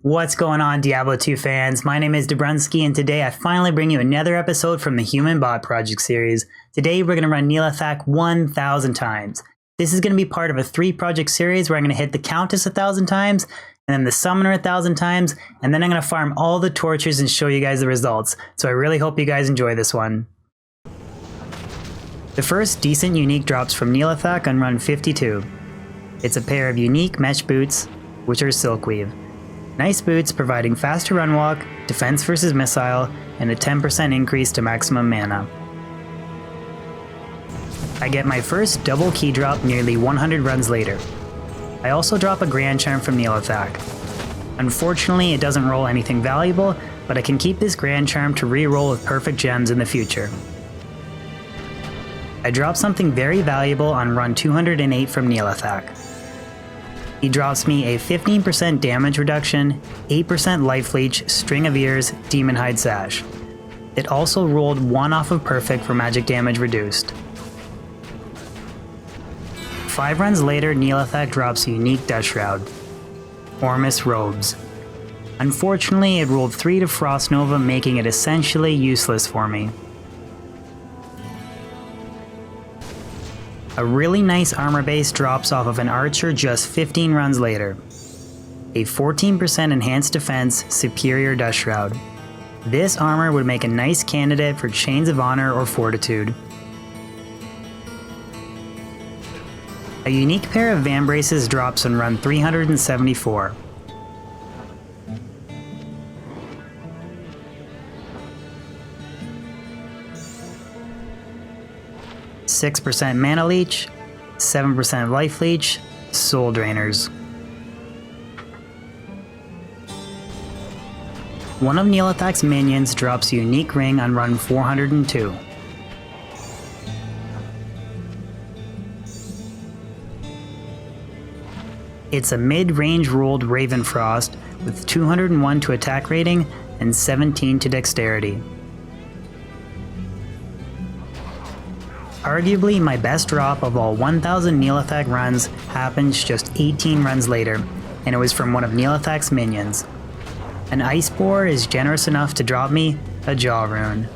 What's going on, Diablo 2 fans? My name is Dobrunsky, and today I finally bring you another episode from the Human Bot Project series. Today we're going to run Nihlathak 1,000 times. This is going to be part of a 3-project series where I'm going to hit the Countess 1,000 times, and then the Summoner 1,000 times, and then I'm going to farm all the tortures and show you guys the results. So I really hope you guys enjoy this one. The first decent unique drops from Nihlathak on run 52. It's a pair of unique mesh boots, which are silkweave. Nice boots providing faster run walk, defense versus missile, and a 10% increase to maximum mana. I get my first double key drop nearly 100 runs later. I also drop a Grand Charm from Nihlathak. Unfortunately, it doesn't roll anything valuable, but I can keep this Grand Charm to re-roll with perfect gems in the future. I drop something very valuable on run 208 from Nihlathak. He drops me a 15% damage reduction, 8% life leech, string of ears, demon hide sash. It also rolled 1 off of perfect for magic damage reduced. 5 runs later, Nihlathak drops a unique Dust Shroud, Ormus Robes. Unfortunately, it rolled 3 to Frost Nova, making it essentially useless for me. A really nice armor base drops off of an archer just 15 runs later. A 14% enhanced defense, superior Dust Shroud. This armor would make a nice candidate for Chains of Honor or Fortitude. A unique pair of Van Braces drops on run 374. .6% mana leech, 7% life leech, soul drainers. One of Nihlathak's minions drops a unique ring on run 402. It's a mid-range rolled Ravenfrost with 201 to attack rating and 17 to dexterity. Arguably my best drop of all 1,000 Nihlathak runs happens just 18 runs later, and it was from one of Nihlathak's minions. An Ice Boar is generous enough to drop me a Jaw Rune.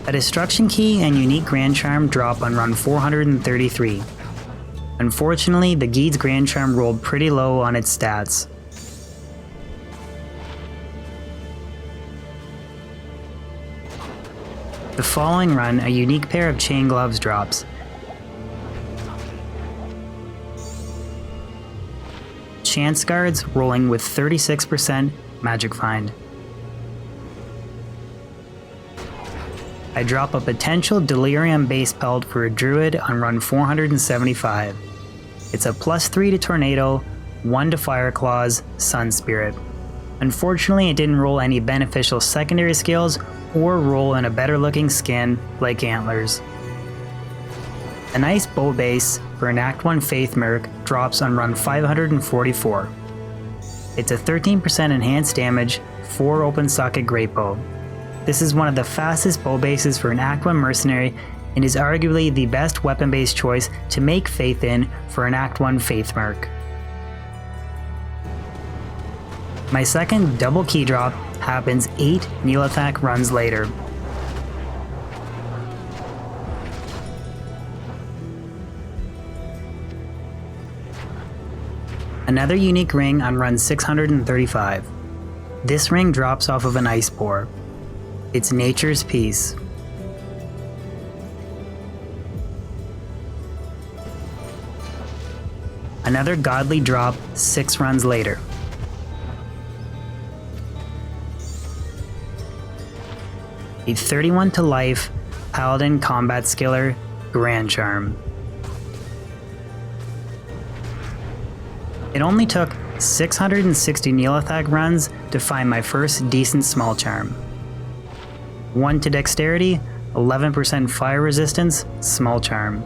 A Destruction Key and unique Grand Charm drop on run 433. Unfortunately, the Geed's Grand Charm rolled pretty low on its stats. The following run, a unique pair of Chain Gloves drops. Chance Guards rolling with 36% Magic Find. I drop a potential Delirium base pelt for a Druid on run 475. It's a +3 to Tornado, 1 to Fire Claws, Sun Spirit. Unfortunately, it didn't roll any beneficial secondary skills or roll in a better looking skin like Antlers. A nice bow base for an Act 1 Faith Merc drops on run 544. It's a 13% enhanced damage, 4 open socket great bow. This is one of the fastest bow bases for an Act 1 mercenary and is arguably the best weapon based choice to make Faith in for an Act 1 Faith Merc. My second double key drop happens 8 Nihlathak runs later. Another unique ring on run 635. This ring drops off of an Ice Boar. It's Nature's Peace. Another godly drop 6 runs later. A 31 to life, Paladin Combat Skiller, Grand Charm. It only took 660 Nihlathak runs to find my first decent small charm. 1 to dexterity, 11% fire resistance, small charm.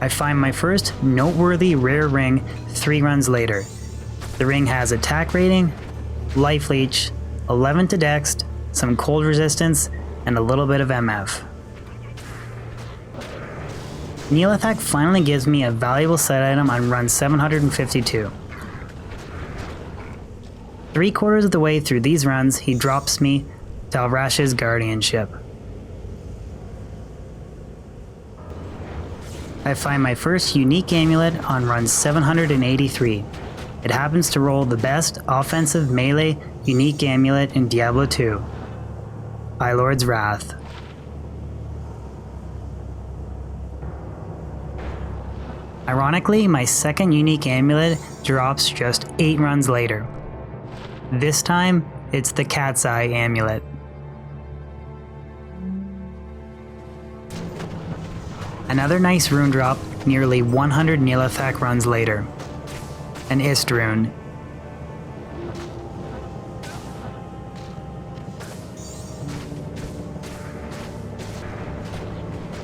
I find my first noteworthy rare ring 3 runs later. The ring has attack rating, life leech, 11 to dex, some cold resistance, and a little bit of MF. Nihlathak finally gives me a valuable set item on run 752. 3/4 of the way through these runs, he drops me Talrash's guardianship. I find my first unique amulet on run 783. It happens to roll the best offensive melee unique amulet in Diablo 2, High Lord's Wrath. Ironically, my second unique amulet drops just 8 runs later. This time, it's the Cat's Eye amulet. Another nice rune drop nearly 100 Nihlathak runs later. An Ist rune.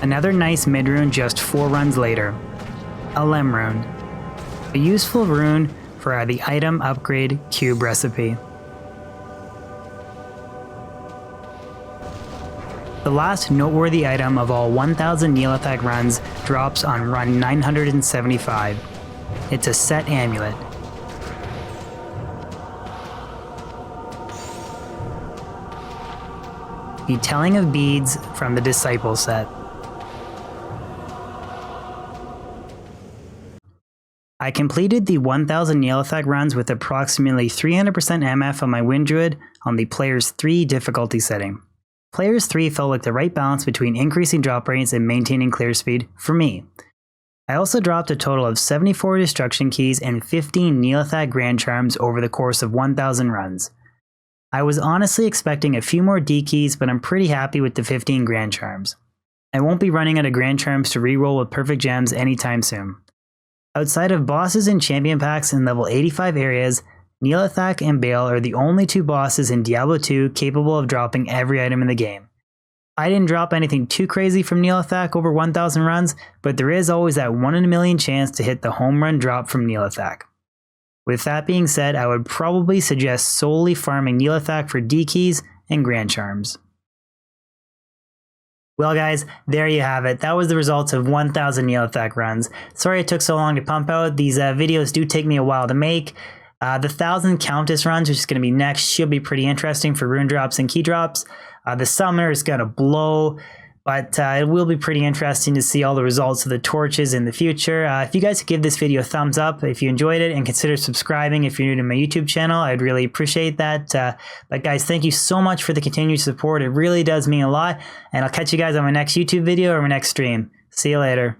Another nice mid rune just 4 runs later. A Lem rune. A useful rune for the item upgrade cube recipe. The last noteworthy item of all 1000 Nihlathak runs drops on run 975. It's a set amulet. The Telling of Beads from the Disciple set. I completed the 1000 Nihlathak runs with approximately 300% MF on my Wind Druid on the Players 3 difficulty setting. Players 3 felt like the right balance between increasing drop rates and maintaining clear speed for me. I also dropped a total of 74 destruction keys and 15 Nihlathak Grand Charms over the course of 1000 runs. I was honestly expecting a few more D keys, but I'm pretty happy with the 15 Grand Charms. I won't be running out of Grand Charms to reroll with perfect gems anytime soon. Outside of bosses and champion packs in level 85 areas, Nihlathak and Baal are the only 2 bosses in Diablo 2 capable of dropping every item in the game. I didn't drop anything too crazy from Nihlathak over 1000 runs, but there is always that 1 in a million chance to hit the home run drop from Nihlathak. With that being said, I would probably suggest solely farming Nihlathak for D keys and Grand Charms. Well guys, there you have it. That was the results of 1000 Nihlathak runs. Sorry it took so long to pump out. These videos do take me a while to make. The 1000 Countess runs, which is going to be next, should be pretty interesting for rune drops and key drops. The Summoner is going to blow, but it will be pretty interesting to see all the results of the torches in the future. If you guys could give this video a thumbs up if you enjoyed it, and consider subscribing if you're new to my YouTube channel, I'd really appreciate that. But guys, thank you so much for the continued support. It really does mean a lot, and I'll catch you guys on my next YouTube video or my next stream. See you later.